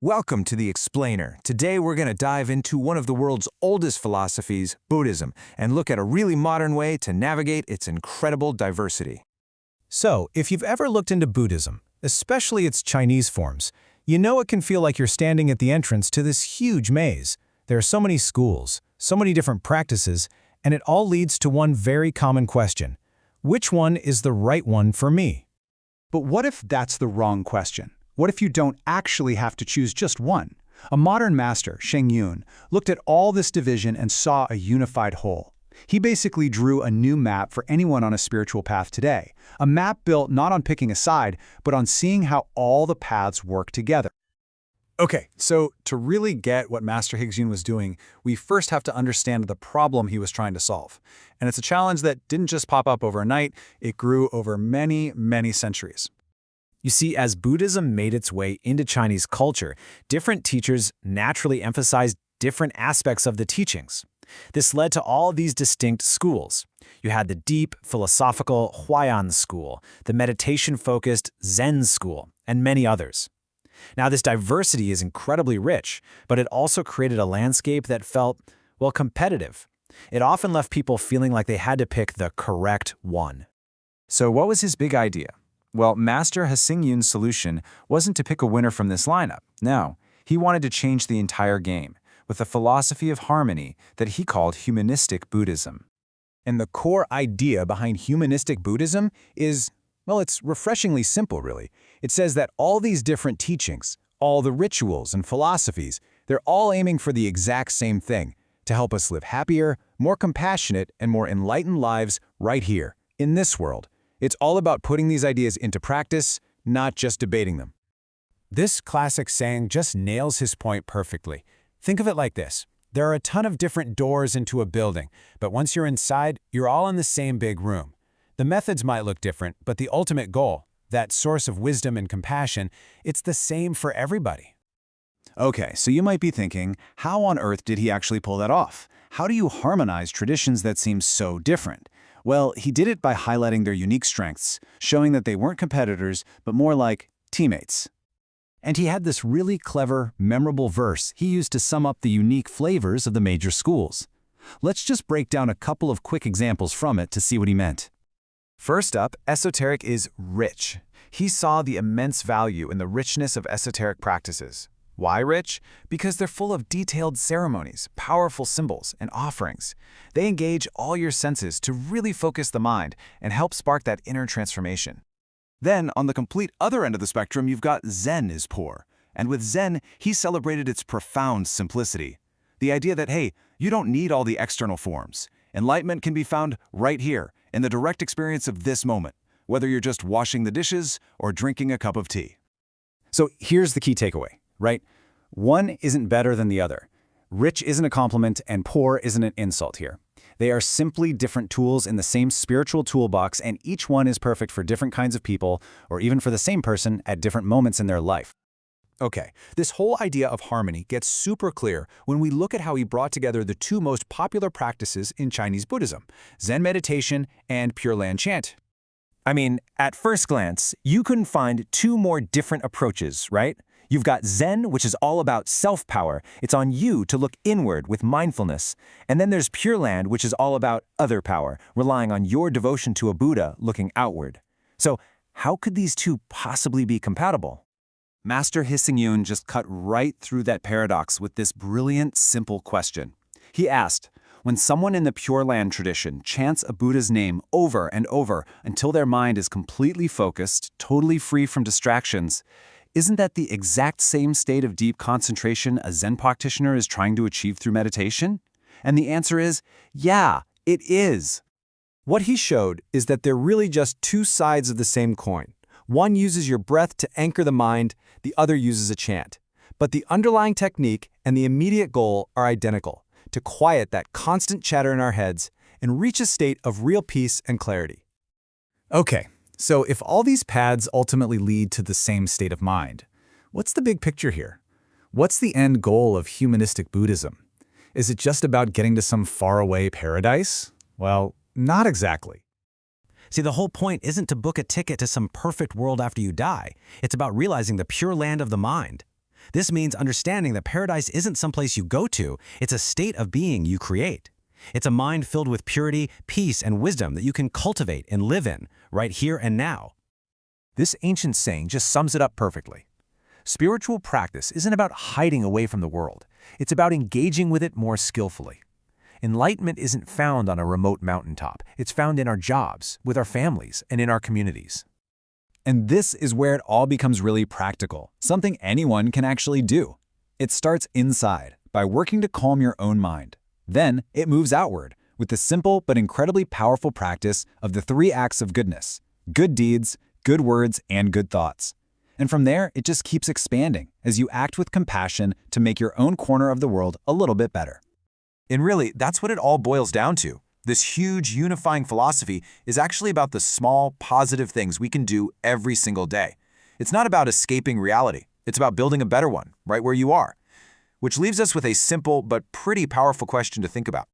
Welcome to The Explainer. Today we're going to dive into one of the world's oldest philosophies, Buddhism, and look at a really modern way to navigate its incredible diversity. So, if you've ever looked into Buddhism, especially its Chinese forms, you know it can feel like you're standing at the entrance to this huge maze. There are so many schools, so many different practices, and it all leads to one very common question. Which one is the right one for me? But what if that's the wrong question? What if you don't actually have to choose just one? A modern master, Hsing Yun, looked at all this division and saw a unified whole. He basically drew a new map for anyone on a spiritual path today, a map built not on picking a side, but on seeing how all the paths work together. Okay, so to really get what Master Hsing Yun was doing, we first have to understand the problem he was trying to solve. And it's a challenge that didn't just pop up overnight, it grew over many, many centuries. You see, as Buddhism made its way into Chinese culture, different teachers naturally emphasized different aspects of the teachings. This led to all these distinct schools. You had the deep, philosophical Huayan school, the meditation-focused Zen school, and many others. Now, this diversity is incredibly rich, but it also created a landscape that felt, well, competitive. It often left people feeling like they had to pick the correct one. So what was his big idea? Well, Master Hsing Yun's solution wasn't to pick a winner from this lineup. No, he wanted to change the entire game with a philosophy of harmony that he called Humanistic Buddhism. And the core idea behind Humanistic Buddhism is, well, it's refreshingly simple, really. It says that all these different teachings, all the rituals and philosophies, they're all aiming for the exact same thing, to help us live happier, more compassionate, and more enlightened lives right here, in this world. It's all about putting these ideas into practice, not just debating them. This classic saying just nails his point perfectly. Think of it like this. There are a ton of different doors into a building, but once you're inside, you're all in the same big room. The methods might look different, but the ultimate goal, that source of wisdom and compassion, it's the same for everybody. Okay, so you might be thinking, how on earth did he actually pull that off? How do you harmonize traditions that seem so different? Well, he did it by highlighting their unique strengths, showing that they weren't competitors, but more like teammates. And he had this really clever, memorable verse he used to sum up the unique flavors of the major schools. Let's just break down a couple of quick examples from it to see what he meant. First up, esoteric is rich. He saw the immense value in the richness of esoteric practices. Why rich? Because they're full of detailed ceremonies, powerful symbols, and offerings. They engage all your senses to really focus the mind and help spark that inner transformation. Then, on the complete other end of the spectrum, you've got Zen is poor. And with Zen, he celebrated its profound simplicity. The idea that, hey, you don't need all the external forms. Enlightenment can be found right here, in the direct experience of this moment, whether you're just washing the dishes or drinking a cup of tea. So here's the key takeaway, right? One isn't better than the other. Rich isn't a compliment and poor isn't an insult here. They are simply different tools in the same spiritual toolbox, and each one is perfect for different kinds of people, or even for the same person at different moments in their life. Okay, this whole idea of harmony gets super clear when we look at how he brought together the two most popular practices in Chinese Buddhism, Zen meditation and Pure Land chant. I mean, at first glance, you couldn't find two more different approaches, right? You've got Zen, which is all about self-power. It's on you to look inward with mindfulness. And then there's Pure Land, which is all about other power, relying on your devotion to a Buddha looking outward. So how could these two possibly be compatible? Master Hsing Yun just cut right through that paradox with this brilliant, simple question. He asked, when someone in the Pure Land tradition chants a Buddha's name over and over until their mind is completely focused, totally free from distractions, isn't that the exact same state of deep concentration a Zen practitioner is trying to achieve through meditation? And the answer is, yeah, it is. What he showed is that they're really just two sides of the same coin. One uses your breath to anchor the mind, the other uses a chant. But the underlying technique and the immediate goal are identical, to quiet that constant chatter in our heads and reach a state of real peace and clarity. Okay, so if all these paths ultimately lead to the same state of mind, what's the big picture here? What's the end goal of humanistic Buddhism? Is it just about getting to some faraway paradise? Well, not exactly. See, the whole point isn't to book a ticket to some perfect world after you die. It's about realizing the pure land of the mind. This means understanding that paradise isn't someplace you go to, it's a state of being you create. It's a mind filled with purity, peace, and wisdom that you can cultivate and live in, right here and now. This ancient saying just sums it up perfectly. Spiritual practice isn't about hiding away from the world. It's about engaging with it more skillfully. Enlightenment isn't found on a remote mountaintop. It's found in our jobs, with our families, and in our communities. And this is where it all becomes really practical, something anyone can actually do. It starts inside, by working to calm your own mind. Then it moves outward, with the simple but incredibly powerful practice of the 3 acts of goodness: good deeds, good words, and good thoughts. And from there, it just keeps expanding as you act with compassion to make your own corner of the world a little bit better. And really, that's what it all boils down to. This huge unifying philosophy is actually about the small, positive things we can do every single day. It's not about escaping reality. It's about building a better one, right where you are. Which leaves us with a simple but pretty powerful question to think about.